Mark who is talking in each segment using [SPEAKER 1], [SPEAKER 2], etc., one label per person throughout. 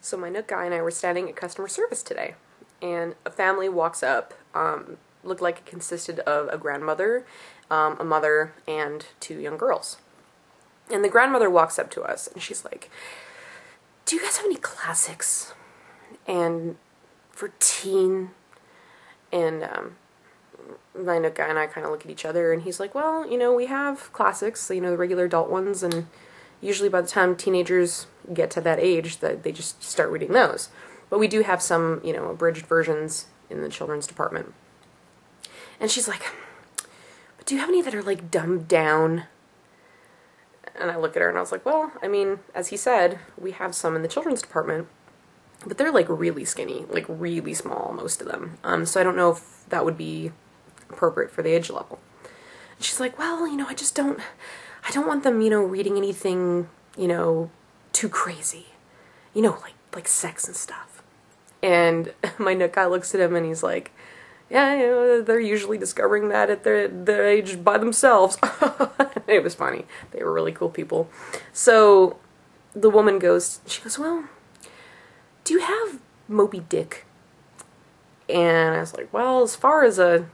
[SPEAKER 1] So my Nook guy and I were standing at customer service today, and a family walks up, looked like it consisted of a grandmother, a mother, and two young girls. And the grandmother walks up to us, and she's like, "Do you guys have any classics and for teen?" And my Nook guy and I kind of look at each other, and he's like, "Well, we have classics, the regular adult ones, and usually by the time teenagers get to that age, that they just start reading those. But we do have some, abridged versions in the children's department." And she's like, "But do you have any that are, like, dumbed down?" And I look at her and I was like, "Well, I mean, as he said, we have some in the children's department, but they're, like, really skinny, like, really small, most of them. So I don't know if that would be appropriate for the age level." And she's like, "Well, I don't want them, reading anything, too crazy, like sex and stuff." And my Nook guy looks at him and he's like, "Yeah, they're usually discovering that at their age by themselves." It was funny. They were really cool people. So the woman goes, "Well, do you have Moby Dick?" And I was like, "Well, as far as a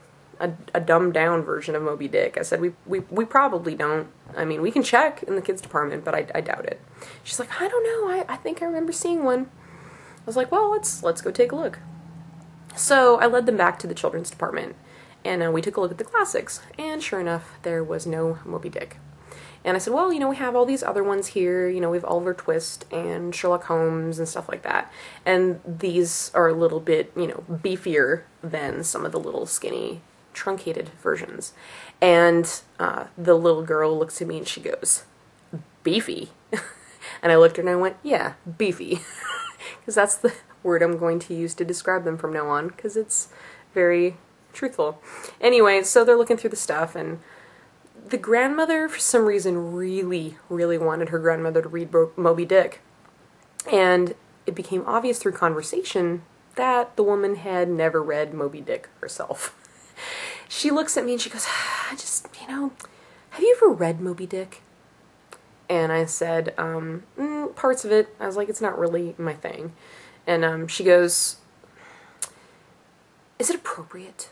[SPEAKER 1] dumbed down version of Moby Dick," I said, we probably don't. I mean, we can check in the kids department, but I doubt it." She's like, "I don't know, I think I remember seeing one." I was like, "Well, let's go take a look." So I led them back to the children's department, and we took a look at the classics, and sure enough, there was no Moby Dick. And I said, "Well, we have all these other ones here, we have Oliver Twist and Sherlock Holmes and stuff like that, and these are a little bit, beefier than some of the little skinny truncated versions." And the little girl looks at me and she goes, "Beefy?" And I looked at her and I went, "Yeah, beefy." Because that's the word I'm going to use to describe them from now on, because it's very truthful. Anyway, so they're looking through the stuff, and the grandmother, for some reason, really, really wanted her grandmother to read Moby Dick. And it became obvious through conversation that the woman had never read Moby Dick herself. She looks at me and she goes, "I just, have you ever read Moby Dick?" And I said, parts of it." I was like, "It's not really my thing." And she goes, "Is it appropriate?"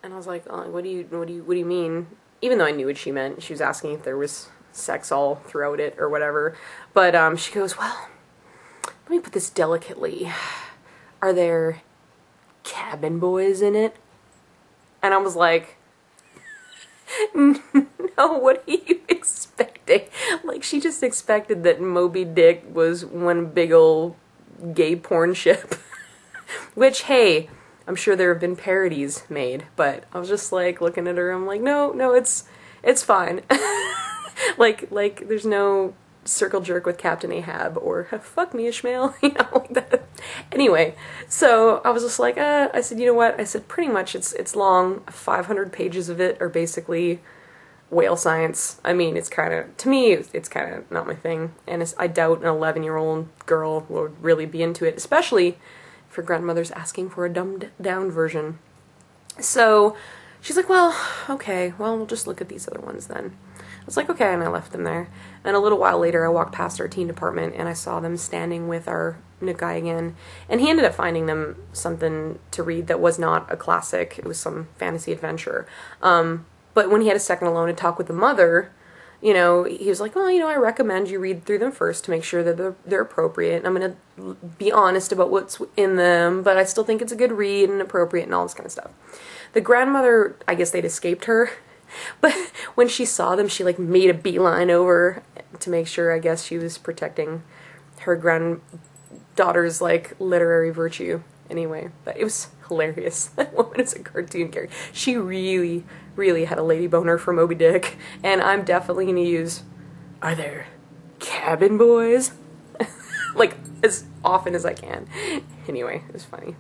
[SPEAKER 1] And I was like, "Oh, what do you mean?" Even though I knew what she meant. She was asking if there was sex all throughout it or whatever. But she goes, "Well, let me put this delicately. Are there cabin boys in it?" And I was like, "No, what are you expecting?" Like, she just expected that Moby Dick was one big ol' gay porn ship. Which, hey, I'm sure there have been parodies made, but I was just like looking at her, I'm like, no, it's fine. like there's no circle jerk with Captain Ahab or "fuck me Ishmael," like that. Anyway, so I was just like, I said, "You know what?" I said, "Pretty much it's long. 500 pages of it are basically whale science. I mean, it's kind of, to me, it's kind of not my thing, and I doubt an 11-year-old girl would really be into it, especially for grandmother's asking for a dumbed down version." So she's like, "Well, okay, well, we'll just look at these other ones then." I was like, "Okay," and I left them there. And a little while later, I walked past our teen department, and I saw them standing with our Nook guy again, and he ended up finding them something to read that was not a classic. It was some fantasy adventure. But when he had a second alone to talk with the mother, he was like, "Well, I recommend you read through them first to make sure that they're appropriate. I'm going to be honest about what's in them, but I still think it's a good read and appropriate," and all this kind of stuff. The grandmother, I guess they'd escaped her, but when she saw them, she, like, made a beeline over to make sure, I guess, she was protecting her granddaughter's, like, literary virtue. Anyway, but it was hilarious. That woman is a cartoon character. She really, really had a lady boner for Moby Dick, and I'm definitely going to use, "Are there cabin boys?" like, as often as I can. Anyway, it was funny.